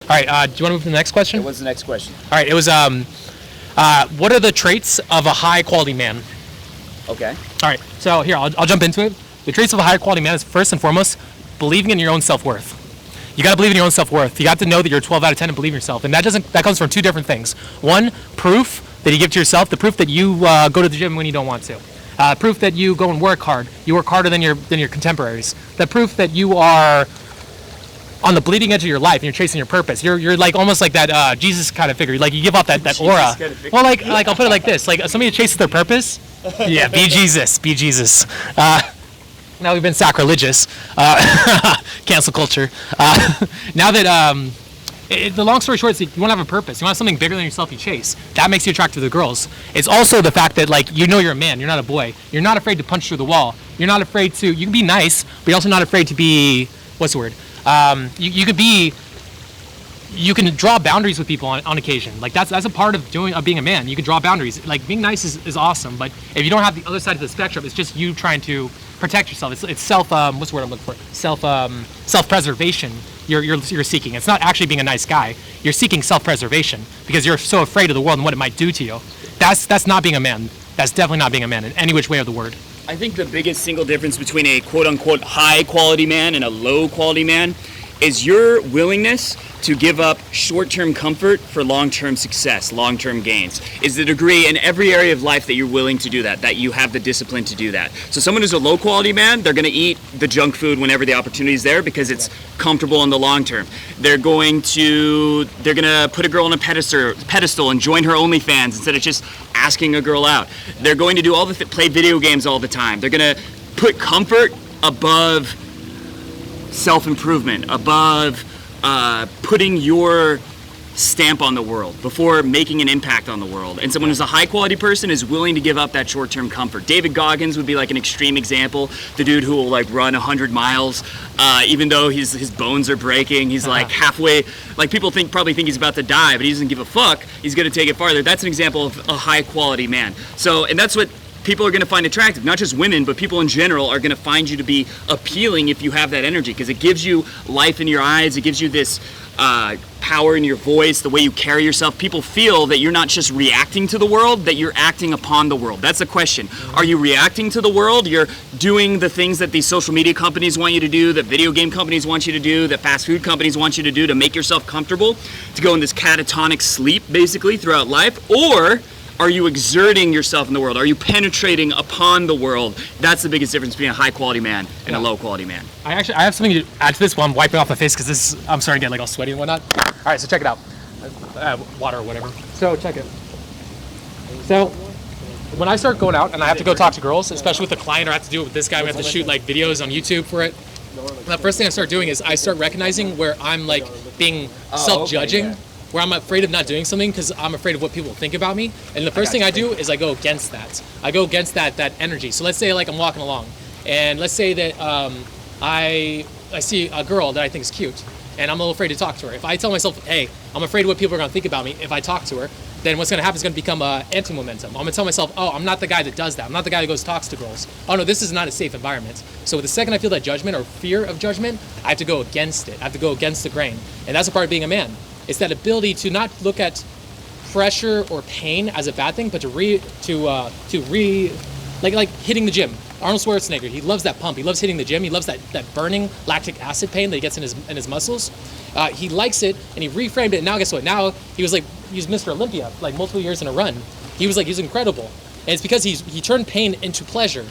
right, do you want to move to the next question? What's the next question? All right, it was, what are the traits of a high-quality man? Okay. All right, so here, I'll jump into it. The traits of a high-quality man is, first and foremost, believing in your own self-worth. You got to believe in your own self-worth. You got to know that you're 12 out of 10 and believe in yourself. And that comes from two different things. One, proof that you give to yourself, the proof that you go to the gym when you don't want to. Proof that you go and work hard. You work harder than your contemporaries. The proof that you are on the bleeding edge of your life and you're chasing your purpose. You're like almost like that Jesus kind of figure. Like you give off that aura. Well, like I'll put it like this: like somebody chases their purpose. Yeah, be Jesus, be Jesus. Now we've been sacrilegious. Cancel culture. Now that the long story short is you want to have a purpose. You want something bigger than yourself you chase. That makes you attractive to the girls. It's also the fact that like you know you're a man. You're not a boy. You're not afraid to punch through the wall. You're not afraid to. You can be nice, but you're also not afraid to be. What's the word? You can draw boundaries with people on occasion. Like that's a part of being a man. You can draw boundaries. Like being nice is awesome, but if you don't have the other side of the spectrum, it's just you trying to protect yourself. It's self. What's the word I'm looking for? Self-preservation. You're seeking. It's not actually being a nice guy. You're seeking self-preservation because you're so afraid of the world and what it might do to you. That's not being a man. That's definitely not being a man in any which way of the word. I think the biggest single difference between a quote-unquote high-quality man and a low-quality man is your willingness to give up short-term comfort for long-term success, long-term gains. Is the degree in every area of life that you're willing to do that you have the discipline to do that. So someone who's a low-quality man, they're going to eat the junk food whenever the opportunity is there because it's comfortable in the long term. They're going to put a girl on a pedestal and join her OnlyFans instead of just asking a girl out. They're going to do play video games all the time. They're going to put comfort above self-improvement, above putting your stamp on the world before making an impact on the world. And someone who's a high-quality person is willing to give up that short-term comfort. David Goggins would be like an extreme example. The dude who will like run 100 miles, even though his bones are breaking. He's like halfway. Like people probably think he's about to die, but he doesn't give a fuck. He's going to take it farther. That's an example of a high-quality man. And that's what people are going to find attractive. Not just women, but people in general are going to find you to be appealing if you have that energy, because it gives you life in your eyes. It gives you this power in your voice, the way you carry yourself. People feel that you're not just reacting to the world, that you're acting upon the world. That's the question. Are you reacting to the world? You're doing the things that these social media companies want you to do, that video game companies want you to do, that fast food companies want you to do to make yourself comfortable, to go in this catatonic sleep basically throughout life? Or are you exerting yourself in the world? Are you penetrating upon the world? That's the biggest difference between a high-quality man and a low-quality man. I have something to add to this while I'm wiping off my face because I'm starting to get like all sweaty and whatnot. All right, so check it out. Water or whatever. So check it. So when I start going out and I have to go talk to girls, especially with a client, or I have to do it with this guy, we have to shoot like videos on YouTube for it. The first thing I start doing is I start recognizing where I'm like being self-judging. Where I'm afraid of not doing something because I'm afraid of what people think about me. And the first thing I do is I go against that. I go against that energy. So let's say like I'm walking along, and let's say that I see a girl that I think is cute, and I'm a little afraid to talk to her. If I tell myself, hey, I'm afraid of what people are going to think about me if I talk to her, then what's going to happen is going to become anti-momentum. I'm going to tell myself, oh, I'm not the guy that does that. I'm not the guy that goes talks to girls. Oh no, this is not a safe environment. So the second I feel that judgment or fear of judgment, I have to go against it. I have to go against the grain. And that's a part of being a man. It's that ability to not look at pressure or pain as a bad thing, but like hitting the gym. Arnold Schwarzenegger, he loves that pump. He loves hitting the gym. He loves that burning lactic acid pain that he gets in his muscles. He likes it, and he reframed it. And now guess what? Now he was Mr. Olympia like multiple years in a run. He was incredible, and it's because he turned pain into pleasure.